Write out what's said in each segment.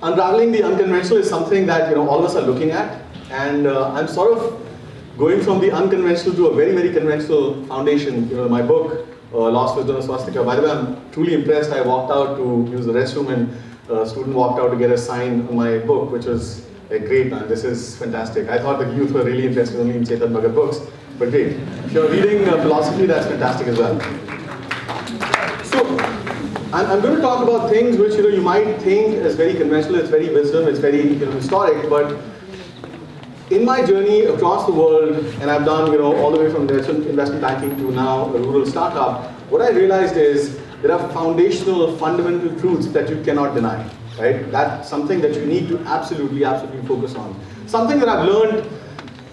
unraveling the unconventional is something that all of us are looking at, and I'm sort of going from the unconventional to a very, very conventional foundation. My book, Lost Wisdom of Swastika. By the way, I'm truly impressed. I walked out to use the restroom, and a student walked out to get a sign on my book, which was like, great, man, this is fantastic. I thought the youth were really interested only in Chetan Bhagat books, but great. If you're reading philosophy, that's fantastic as well. So, I'm going to talk about things which you might think is very conventional, it's very wisdom, it's very historic, but in my journey across the world, and I've done all the way from investment banking to now a rural startup, what I realized is there are foundational, fundamental truths that you cannot deny. Right? That's something that you need to absolutely, absolutely focus on. Something that I've learned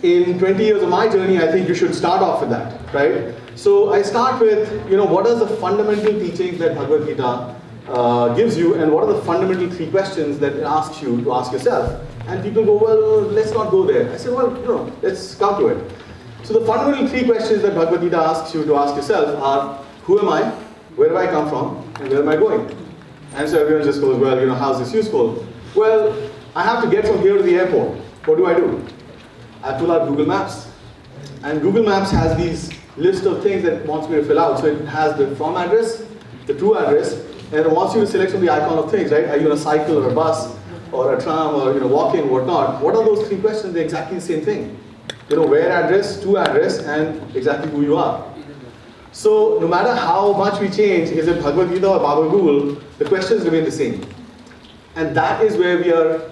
in 20 years of my journey, I think you should start off with that, right? So I start with, what are the fundamental teachings that Bhagavad Gita gives you, and what are the fundamental 3 questions that it asks you to ask yourself? And people go, well, let's not go there. I say, well, let's come to it. So the fundamental 3 questions that Bhagavad Gita asks you to ask yourself are, who am I? Where do I come from? And where am I going? And so everyone just goes, well, how's this useful? Well, I have to get from here to the airport. What do? I pull out Google Maps. And Google Maps has these list of things that it wants me to fill out. So it has the from address, the to address, and it wants you to select from the icon of things, right? Are you on a cycle or a bus or a tram or walking or whatnot? What are those 3 questions? They're exactly the same thing. Where address, to address, and exactly who you are. So no matter how much we change, is it Bhagavad Gita or Baba Google, the questions remain the same. And that is where we are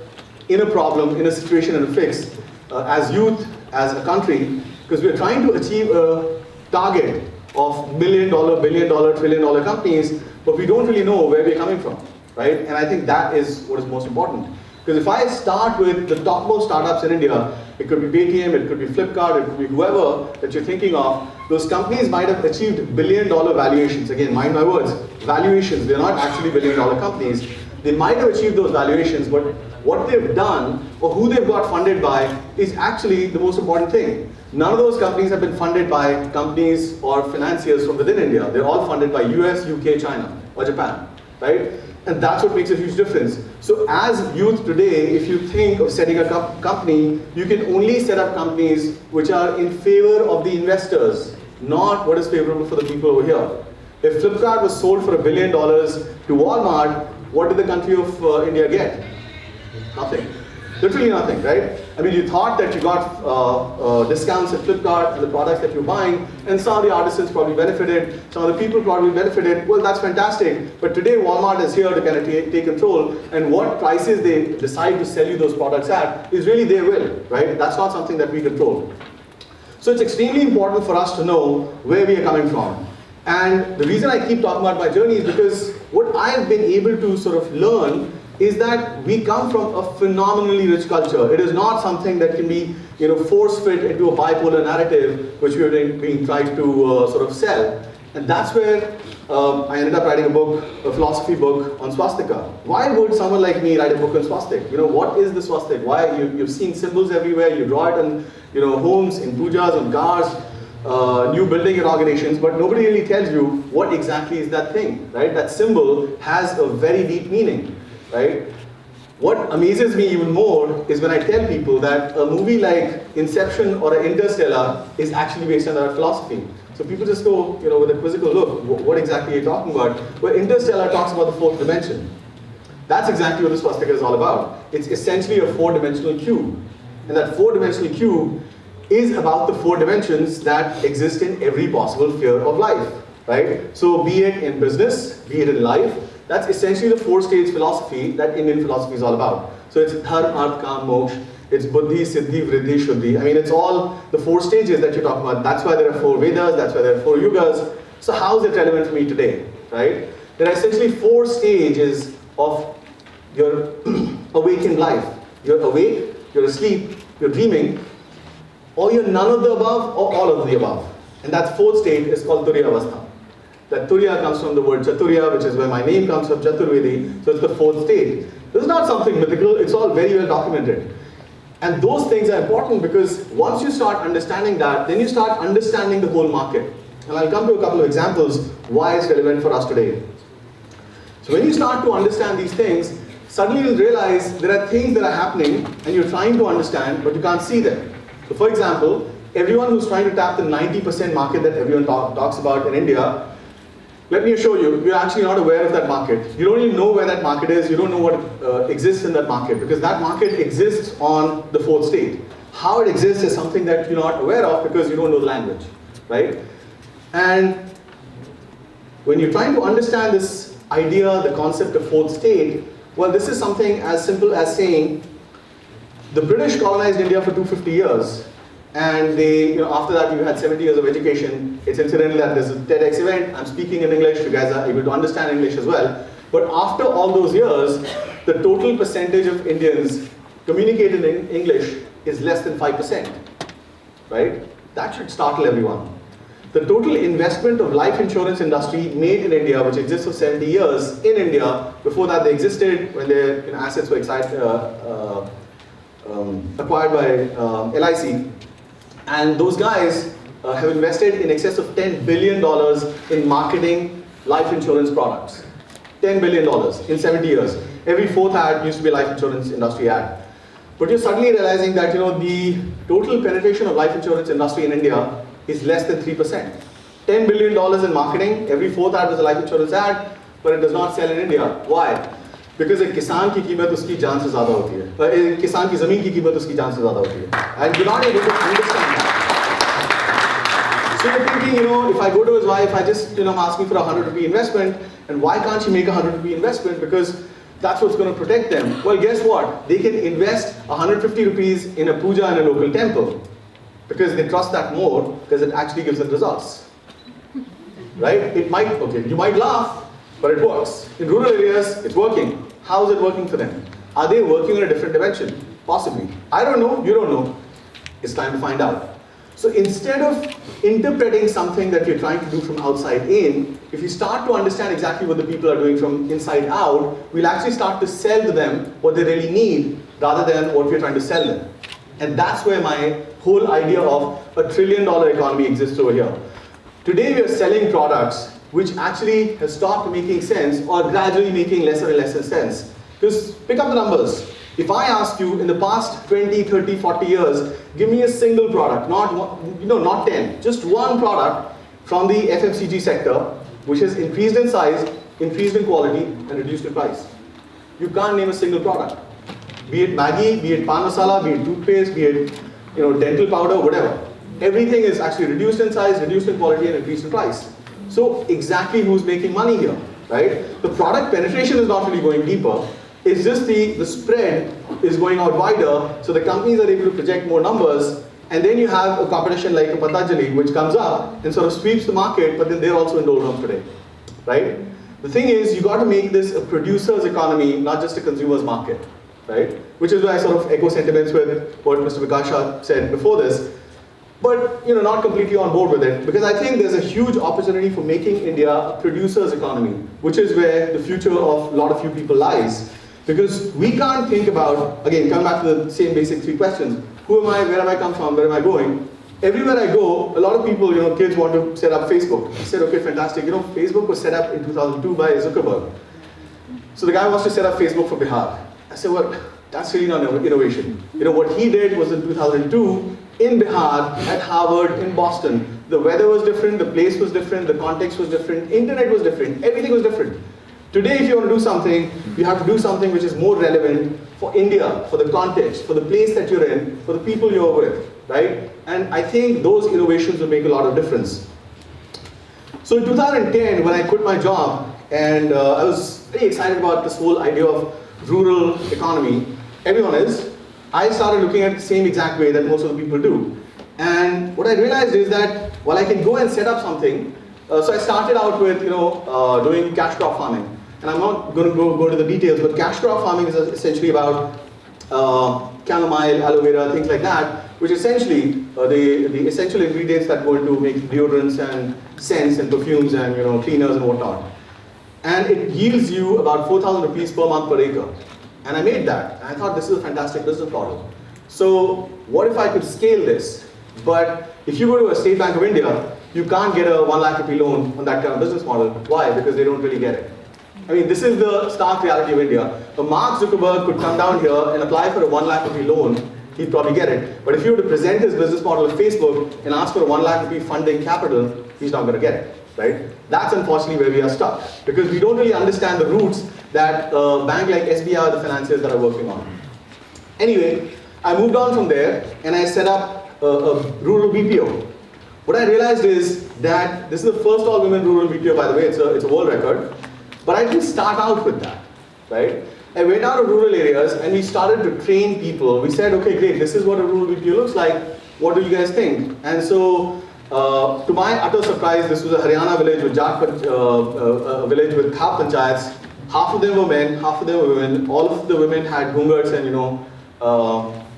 in a problem, in a situation and a fix, as youth, as a country, because we are trying to achieve a target of $1 billion, billion dollar, trillion dollar companies, but we don't really know where we're coming from, right? And I think that is what is most important. Because if I start with the topmost startups in India, it could be Paytm, it could be Flipkart, it could be whoever that you're thinking of, those companies might have achieved $1 billion valuations. Again, mind my words, valuations, they're not actually $1 billion companies. They might have achieved those valuations, but what they've done or who they've got funded by is actually the most important thing. None of those companies have been funded by companies or financiers from within India. They're all funded by US, UK, China, or Japan, right? And that's what makes a huge difference. So as youth today, if you think of setting a company, you can only set up companies which are in favor of the investors, not what is favorable for the people over here. If Flipkart was sold for $1 billion to Walmart, what did the country of India get? Nothing. Literally nothing, right? I mean, you thought that you got discounts at Flipkart and the products that you're buying, and some of the artisans probably benefited, some of the people probably benefited. Well, that's fantastic. But today, Walmart is here to kind of take control, and what prices they decide to sell you those products at is really their will, right? That's not something that we control. So it's extremely important for us to know where we are coming from. And the reason I keep talking about my journey is because what I've been able to sort of learn is that we come from a phenomenally rich culture. It is not something that can be force-fit into a bipolar narrative which we are being tried to sort of sell. And that's where I ended up writing a book, a philosophy book on swastika. Why would someone like me write a book on swastika? What is the swastika? Why? You've seen symbols everywhere, you draw it on homes, in pujas, on cars, new building inaugurations, but nobody really tells you what exactly is that thing, right? That symbol has a very deep meaning. Right? What amazes me even more is when I tell people that a movie like Inception or Interstellar is actually based on our philosophy. So people just go, with a quizzical look, what exactly are you talking about? Well, Interstellar talks about the 4th dimension. That's exactly what the swastika is all about. It's essentially a 4-dimensional cube. And that 4-dimensional cube is about the 4 dimensions that exist in every possible sphere of life. Right? So be it in business, be it in life, that's essentially the 4-stage philosophy that Indian philosophy is all about. So it's dharma, artha, kam, moksha, it's buddhi, siddhi, vriddhi, shuddhi. I mean, it's all the 4 stages that you're talking about. That's why there are 4 Vedas, that's why there are 4 yugas. So how is it relevant for me today, right? There are essentially 4 stages of your awakened life. You're awake, you're asleep, you're dreaming, or you're none of the above or all of the above. And that 4th state is called Turiya Avastha. That Turiya comes from the word Chaturya, which is where my name comes from, Chaturvedi. So it's the 4th state. This is not something mythical, it's all very well documented. And those things are important because once you start understanding that, then you start understanding the whole market. And I'll come to a couple of examples why it's relevant for us today. So when you start to understand these things, suddenly you'll realize there are things that are happening and you're trying to understand, but you can't see them. So for example, everyone who's trying to tap the 90% market that everyone talks about in India, let me assure you, you're actually not aware of that market. You don't even know where that market is. You don't know what exists in that market, because that market exists on the fourth state. How it exists is something that you're not aware of because you don't know the language, right? And when you're trying to understand this idea, the concept of fourth state, well, this is something as simple as saying the British colonized India for 250 years. And they, after that, you had 70 years of education. It's incidental that there's a TEDx event. I'm speaking in English. You guys are able to understand English as well. But after all those years, the total percentage of Indians communicating in English is less than 5%, right? That should startle everyone. The total investment of life insurance industry made in India, which exists for 70 years in India, before that they existed when their assets were acquired by LIC. And those guys have invested in excess of $10 billion in marketing life insurance products. $10 billion in 70 years. Every fourth ad used to be a life insurance industry ad. But you're suddenly realizing that the total penetration of life insurance industry in India is less than 3%. $10 billion in marketing, every fourth ad was a life insurance ad, but it does not sell in India. Why? Because a किसान की कीमत उसकी जान से ज़्यादा होती है, किसान की ज़मीन की कीमत उसकी जान से ज़्यादा होती है, and you're not able to understand that. So you're thinking, if I go to his wife, I just, I'm asking for a 100 rupee investment, and why can't she make a 100 rupee investment? Because that's what's going to protect them. Well, guess what? They can invest 150 rupees in a puja in a local temple, because they trust that more, because it actually gives them results. Right? It might, you might laugh, but it works. In rural areas, it's working. How is it working for them? Are they working in a different dimension? Possibly. I don't know, you don't know. It's time to find out. So instead of interpreting something that you're trying to do from outside in, if you start to understand exactly what the people are doing from inside out, we'll actually start to sell to them what they really need, rather than what we're trying to sell them. And that's where my whole idea of a $1 trillion economy exists over here. Today we are selling products which actually has stopped making sense, or gradually making lesser and lesser sense. Because pick up the numbers. If I ask you in the past 20, 30, 40 years, give me a single product, not 10, just one product from the FMCG sector which has increased in size, increased in quality, and reduced in price. You can't name a single product. Be it Maggi, be it pan masala, be it toothpaste, be it dental powder, whatever. Everything is actually reduced in size, reduced in quality, and increased in price. So exactly who's making money here, right? The product penetration is not really going deeper. It's just the spread is going out wider, so the companies are able to project more numbers, and then you have a competition like a Patanjali, which comes up and sort of sweeps the market, but then they're also in doldrums today, right? The thing is, you got to make this a producer's economy, not just a consumer's market, right? Which is why I sort of echo sentiments with what Mr. Vikasha said before this. But not completely on board with it, because I think there's a huge opportunity for making India a producer's economy, which is where the future of a lot of you people lies. Because we can't think about, again, come back to the same basic three questions. Who am I, where have I come from, where am I going? Everywhere I go, a lot of people, kids want to set up Facebook. I said, okay, fantastic. Facebook was set up in 2002 by Zuckerberg. So the guy wants to set up Facebook for Bihar. I said, well, that's really not innovation. What he did was in 2002, in Bihar, at Harvard, in Boston. The weather was different, the place was different, the context was different, internet was different, everything was different. Today, if you want to do something, you have to do something which is more relevant for India, for the context, for the place that you're in, for the people you're with, right? And I think those innovations will make a lot of difference. So in 2010, when I quit my job, and I was very excited about this whole idea of rural economy, everyone is, I started looking at the same exact way that most of the people do. And what I realized is that, while I can go and set up something, so I started out with doing cash crop farming. And I'm not going to go into the details, but cash crop farming is essentially about chamomile, aloe vera, things like that, which essentially the essential ingredients that go into make deodorants and scents and perfumes and cleaners and whatnot. And it yields you about 4,000 rupees per month per acre. And I made that. And I thought this is a fantastic business model. So what if I could scale this? But if you go to a State Bank of India, you can't get a 1 lakh rupee loan on that kind of business model. Why? Because they don't really get it. I mean, this is the stark reality of India. So Mark Zuckerberg could come down here and apply for a 1 lakh rupee loan, he'd probably get it. But if you were to present his business model of Facebook and ask for a 1 lakh rupee funding capital, he's not going to get it, right? That's unfortunately where we are stuck, because we don't really understand the roots that a bank like SBI or the financiers that are working on. Anyway, I moved on from there and I set up a rural BPO. What I realized is that this is the first all-women rural BPO, by the way, it's a world record. But I didn't start out with that, right? I went out to rural areas and we started to train people. We said, okay, great, this is what a rural BPO looks like. What do you guys think? And so, to my utter surprise, this was a Haryana village with a village with Khap panchayats. Half of them were men, half of them were women. All of the women had ghungars and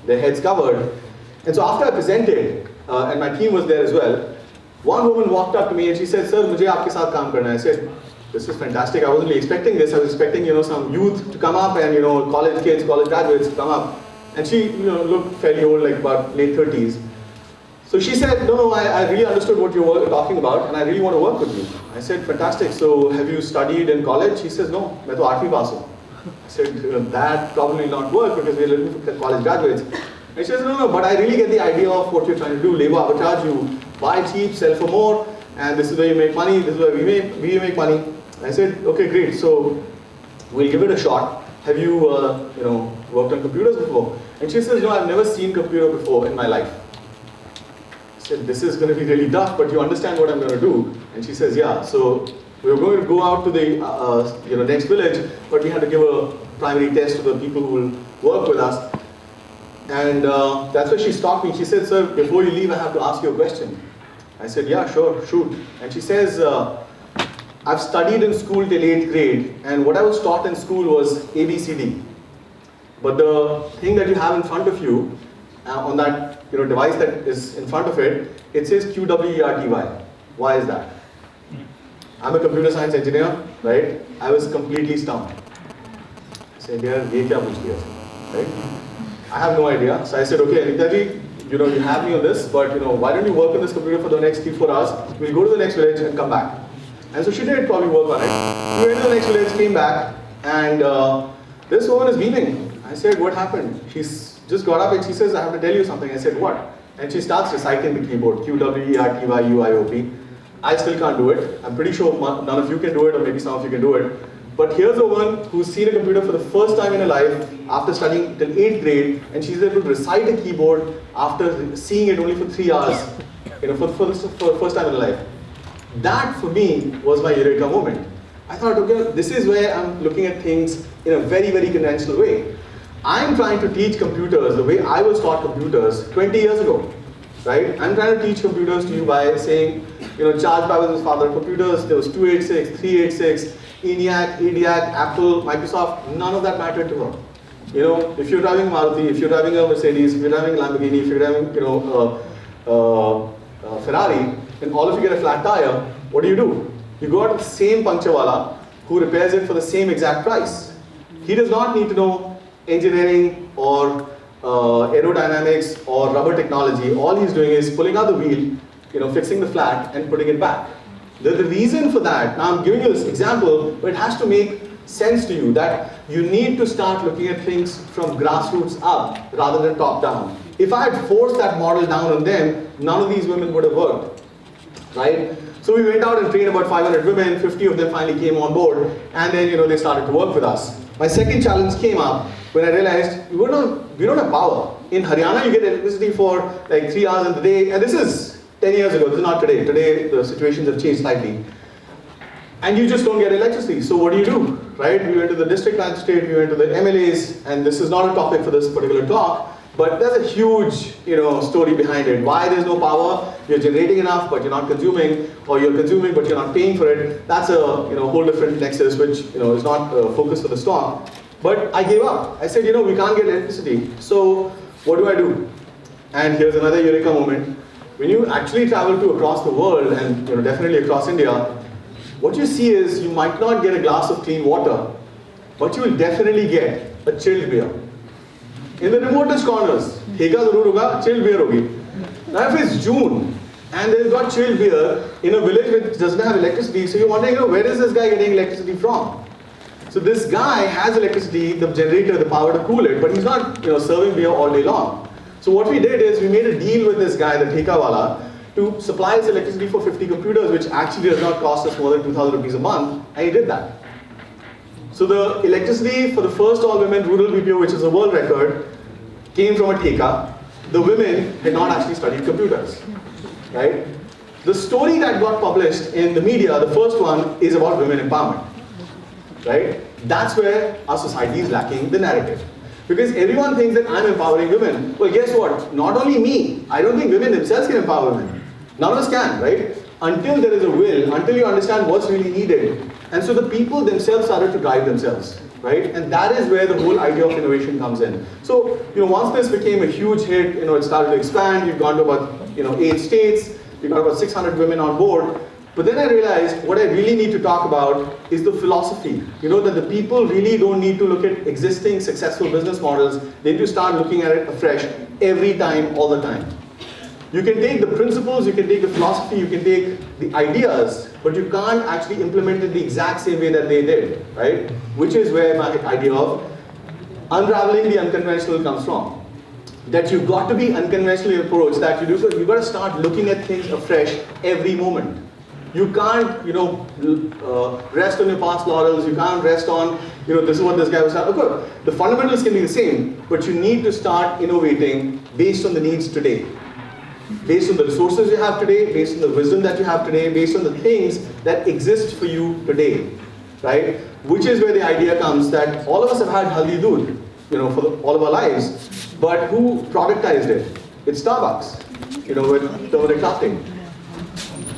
their heads covered. And so after I presented, and my team was there as well, one woman walked up to me and she said, "Sir, mujhe aapke saath kaam karna hai." I said, "This is fantastic. I wasn't really expecting this. I was expecting, some youth to come up and, college kids, college graduates to come up." And she, looked fairly old, like about late 30s. So she said, no, I really understood what you were talking about and I really want to work with you. I said, fantastic. So have you studied in college? She says, no, main to 8वीं pass hu. I said, that probably will not work because we're looking for college graduates. And she says, no, but I really get the idea of what you're trying to do. Labor arbitrage, you buy cheap, sell for more, and this is where you make money, this is where we make money. I said, okay, great, so we'll give it a shot. Have you, worked on computers before? And she says, no, I've never seen computer before in my life. I said, this is going to be really tough, but you understand what I'm going to do? And she says, yeah. So we were going to go out to the next village, but we had to give a primary test to the people who will work with us. And that's where she stopped me. She said, sir, before you leave, I have to ask you a question. I said, yeah, sure, shoot. And she says, I've studied in school till 8th grade, and what I was taught in school was ABCD. But the thing that you have in front of you, on that device that is in front of it, it says QWERTY. Why is that? I'm a computer science engineer, right? I was completely stumped. I said, yeah, ye kya pooch liya, right? I have no idea. So I said, okay, Anita ji, you have me on this, but why don't you work on this computer for the next 3-4 hours? We'll go to the next village and come back. And so she did probably work on it. We went to the next village, came back, and this woman is beaming. I said, what happened? She's just got up and she says, I have to tell you something. I said, what? And she starts reciting the keyboard, QWERTYUIOP. I still can't do it. I'm pretty sure none of you can do it, or maybe some of you can do it. But here's a woman who's seen a computer for the first time in her life after studying till 8th grade, and she's able to recite a keyboard after seeing it only for 3 hours, for the first time in her life. That, for me, was my eureka moment. I thought, okay, this is where I'm looking at things in a very, very conventional way. I'm trying to teach computers the way I was taught computers 20 years ago, right? I'm trying to teach computers to you by saying, Charles Babbage's father of computers, there was 286, 386, ENIAC, EDIAC, Apple, Microsoft, none of that mattered to her. If you're driving Maruti, if you're driving a Mercedes, if you're driving a Lamborghini, if you're driving, Ferrari, and all of you get a flat tire, what do? You go out to the same puncture wala who repairs it for the same exact price. He does not need to know engineering or aerodynamics or rubber technology. All he's doing is pulling out the wheel, fixing the flat and putting it back. The reason for that, now I'm giving you this example, but it has to make sense to you that you need to start looking at things from grassroots up rather than top down. If I had forced that model down on them, none of these women would have worked, right? So we went out and trained about 500 women, 50 of them finally came on board, and then they started to work with us. My second challenge came up when I realized we don't have power. In Haryana, you get electricity for like 3 hours in the day, and this is 10 years ago, this is not today. Today, the situations have changed slightly. And you just don't get electricity, so what do? Right? We went to the district magistrate, we went to the MLAs, and this is not a topic for this particular talk, but there's a huge story behind it. Why there's no power? You're generating enough, but you're not consuming, or you're consuming, but you're not paying for it. That's a whole different nexus, which is not focused for the talk. But I gave up. I said, we can't get electricity, so what do? And here's another eureka moment. When you actually travel to across the world, and definitely across India, what you see is you might not get a glass of clean water, but you will definitely get a chilled beer. In the remotest corners, hega zarur hoga, chilled beer hogi. Now if it's June, and they've got chilled beer in a village which doesn't have electricity, so you're wondering, where is this guy getting electricity from? So this guy has electricity, the generator, the power to cool it, but he's not serving beer all day long. So what we did is we made a deal with this guy, the THNK wala, to supply us electricity for 50 computers, which actually does not cost us more than 2,000 rupees a month, and he did that. So the electricity for the first all-women rural BPO, which is a world record, came from a THNK. The women had not actually studied computers, right? The story that got published in the media, the first one, is about women empowerment, right? That's where our society is lacking the narrative. Because everyone thinks that I'm empowering women. Well, guess what? Not only me, I don't think women themselves can empower women. None of us can, right? Until there is a will, until you understand what's really needed. And so the people themselves started to drive themselves, right? And that is where the whole idea of innovation comes in. So, once this became a huge hit, it started to expand. We've gone to about, 8 states. We got about 600 women on board. But then I realized what I really need to talk about is the philosophy. That the people really don't need to look at existing successful business models. They need to start looking at it afresh every time, all the time. You can take the principles, you can take the philosophy, you can take the ideas, but you can't actually implement it the exact same way that they did, right? Which is where my idea of unraveling the unconventional comes from. That you've got to be unconventionally approached, that you've got to start looking at things afresh every moment. You can't, rest on your past laurels. You can't rest on, this is what this guy was saying. Okay, the fundamentals can be the same, but you need to start innovating based on the needs today. Based on the resources you have today, based on the wisdom that you have today, based on the things that exist for you today, right? Which is where the idea comes that all of us have had haldi doodh, for all of our lives, but who productized it? It's Starbucks, with turmeric crafting.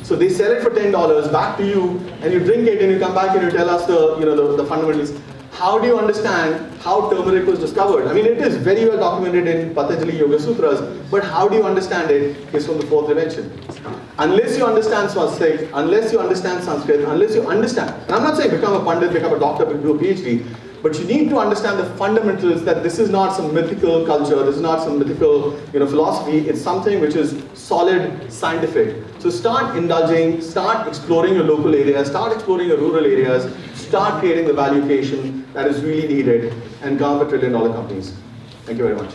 So they sell it for $10 back to you, and you drink it, and you come back and you tell us the fundamentals. How do you understand how turmeric was discovered? I mean, it is very well documented in Patanjali Yoga Sutras, but how do you understand it is from the 4th dimension. Unless you understand Swastika, unless you understand Sanskrit, unless you understand, and I'm not saying become a pandit, become a doctor, do a PhD, but you need to understand the fundamentals that this is not some mythical culture, this is not some mythical philosophy, it's something which is solid, scientific. So start indulging, start exploring your local areas, start exploring your rural areas, start creating the value creation that is really needed, and come up with $1 trillion companies. Thank you very much.